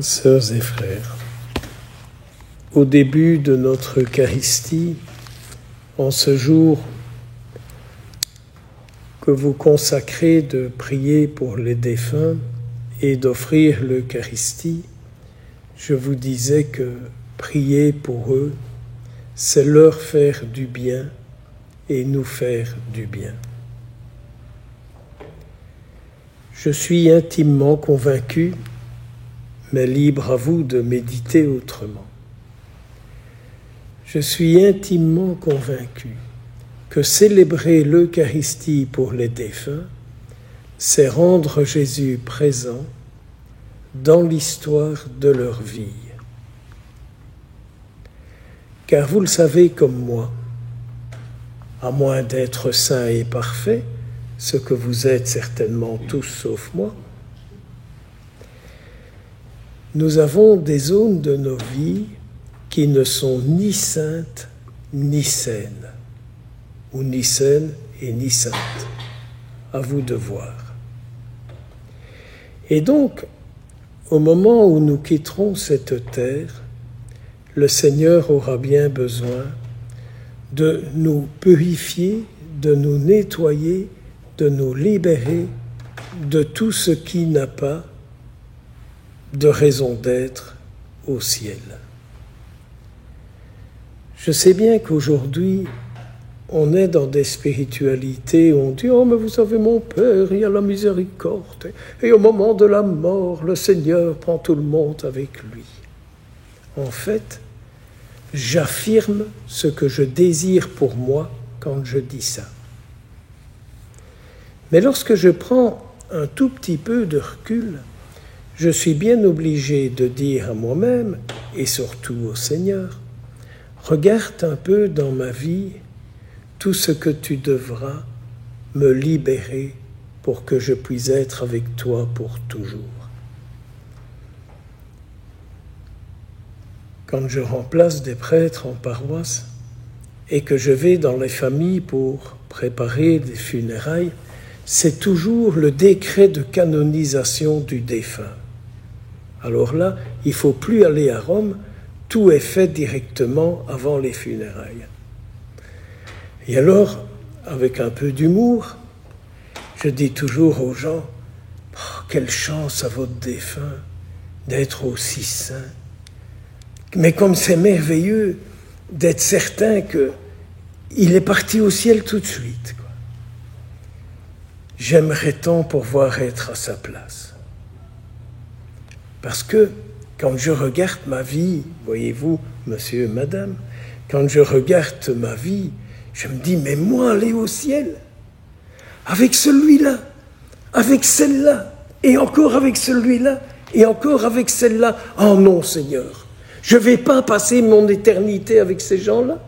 Sœurs et frères, au début de notre Eucharistie, en ce jour que vous consacrez de prier pour les défunts et d'offrir l'Eucharistie, je vous disais que prier pour eux, c'est leur faire du bien et nous faire du bien. Je suis intimement convaincu, mais libre à vous de méditer autrement. Je suis intimement convaincu que célébrer l'Eucharistie pour les défunts, c'est rendre Jésus présent dans l'histoire de leur vie. Car vous le savez comme moi, à moins d'être saint et parfait, ce que vous êtes certainement tous sauf moi, nous avons des zones de nos vies qui ne sont ni saintes ni saines, ou ni saines et ni saintes. À vous de voir. Et donc, au moment où nous quitterons cette terre, le Seigneur aura bien besoin de nous purifier, de nous nettoyer, de nous libérer de tout ce qui n'a pas de raison d'être au ciel. Je sais bien qu'aujourd'hui, on est dans des spiritualités où on dit « Oh, mais vous savez, mon Père, il y a la miséricorde. Et au moment de la mort, le Seigneur prend tout le monde avec lui. » En fait, j'affirme ce que je désire pour moi quand je dis ça. Mais lorsque je prends un tout petit peu de recul, je suis bien obligé de dire à moi-même, et surtout au Seigneur, « Regarde un peu dans ma vie tout ce que tu devras me libérer pour que je puisse être avec toi pour toujours. » Quand je remplace des prêtres en paroisse et que je vais dans les familles pour préparer des funérailles, c'est toujours le décret de canonisation du défunt. Alors là, il ne faut plus aller à Rome, tout est fait directement avant les funérailles. Et alors, avec un peu d'humour, je dis toujours aux gens, « Oh, quelle chance à votre défunt d'être aussi saint. Mais comme c'est merveilleux d'être certain qu'il est parti au ciel tout de suite. » J'aimerais tant pouvoir être à sa place. Parce que quand je regarde ma vie, voyez-vous, monsieur et madame, quand je regarde ma vie, je me dis, mais moi, aller au ciel, avec celui-là, avec celle-là, et encore avec celui-là, et encore avec celle-là. Oh non, Seigneur, je ne vais pas passer mon éternité avec ces gens-là.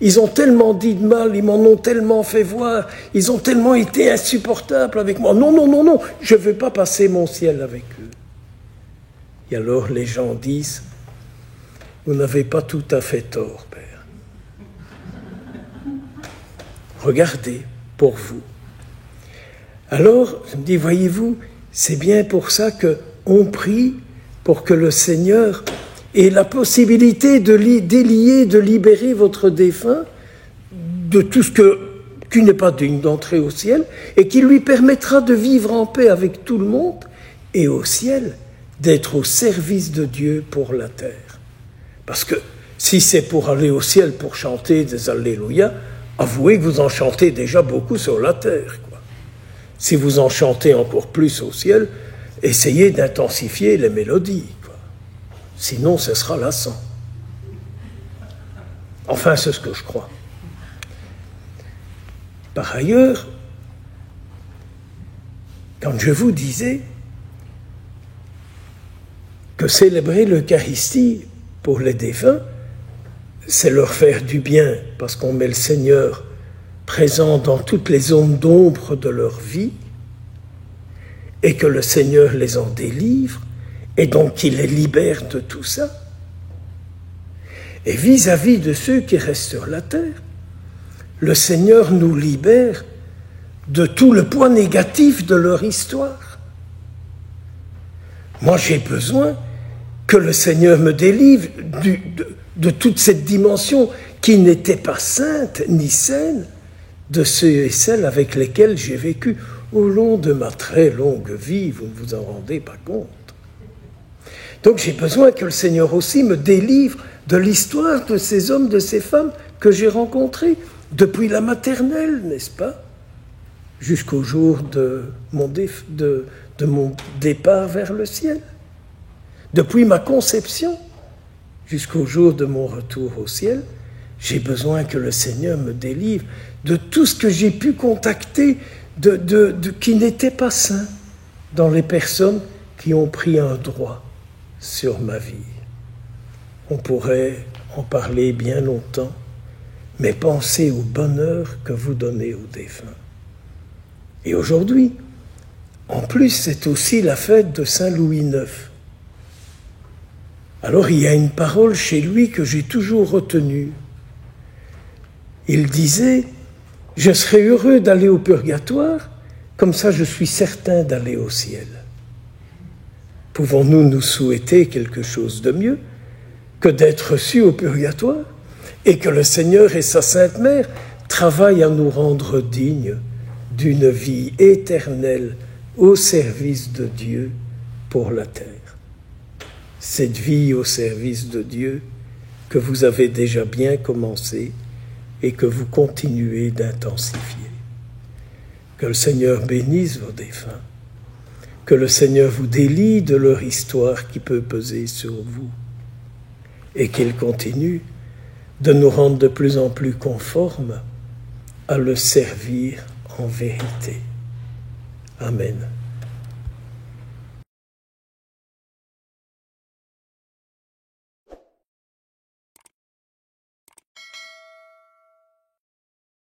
Ils ont tellement dit de mal, ils m'en ont tellement fait voir, ils ont tellement été insupportables avec moi. Non, non, non, non, je ne veux pas passer mon ciel avec eux. Et alors les gens disent, vous n'avez pas tout à fait tort, Père. Regardez pour vous. Alors, je me dis, voyez-vous, c'est bien pour ça qu'on prie pour que le Seigneur ait la possibilité de délier, de libérer votre défunt de tout ce qui n'est pas digne d'entrer au ciel et qui lui permettra de vivre en paix avec tout le monde et au ciel, d'être au service de Dieu pour la terre. Parce que si c'est pour aller au ciel pour chanter des Alléluia, avouez que vous en chantez déjà beaucoup sur la terre, quoi. Si vous en chantez encore plus au ciel, essayez d'intensifier les mélodies, quoi. Sinon, ce sera lassant. Enfin, c'est ce que je crois. Par ailleurs, quand je vous disais que célébrer l'Eucharistie pour les défunts, c'est leur faire du bien, parce qu'on met le Seigneur présent dans toutes les zones d'ombre de leur vie, et que le Seigneur les en délivre, et donc qu'il les libère de tout ça. Et vis-à-vis de ceux qui restent sur la terre, le Seigneur nous libère de tout le poids négatif de leur histoire. Moi, j'ai besoin que le Seigneur me délivre de toute cette dimension qui n'était pas sainte ni saine de ceux et celles avec lesquels j'ai vécu au long de ma très longue vie, vous ne vous en rendez pas compte. Donc j'ai besoin que le Seigneur aussi me délivre de l'histoire de ces hommes, de ces femmes que j'ai rencontrés depuis la maternelle, n'est-ce pas, jusqu'au jour de mon départ vers le ciel, depuis ma conception jusqu'au jour de mon retour au ciel. J'ai besoin que le Seigneur me délivre de tout ce que j'ai pu contacter qui n'était pas sain dans les personnes qui ont pris un droit sur ma vie. On pourrait en parler bien longtemps, mais pensez au bonheur que vous donnez aux défunts. Et aujourd'hui, en plus, c'est aussi la fête de Saint Louis IX. Alors il y a une parole chez lui que j'ai toujours retenue. Il disait « Je serais heureux d'aller au purgatoire, comme ça je suis certain d'aller au ciel. » Pouvons-nous nous souhaiter quelque chose de mieux que d'être reçus au purgatoire et que le Seigneur et sa Sainte Mère travaillent à nous rendre dignes d'une vie éternelle au service de Dieu pour la terre. Cette vie au service de Dieu que vous avez déjà bien commencé et que vous continuez d'intensifier. Que le Seigneur bénisse vos défunts, que le Seigneur vous délie de leur histoire qui peut peser sur vous et qu'il continue de nous rendre de plus en plus conformes à le servir en vérité. Amen.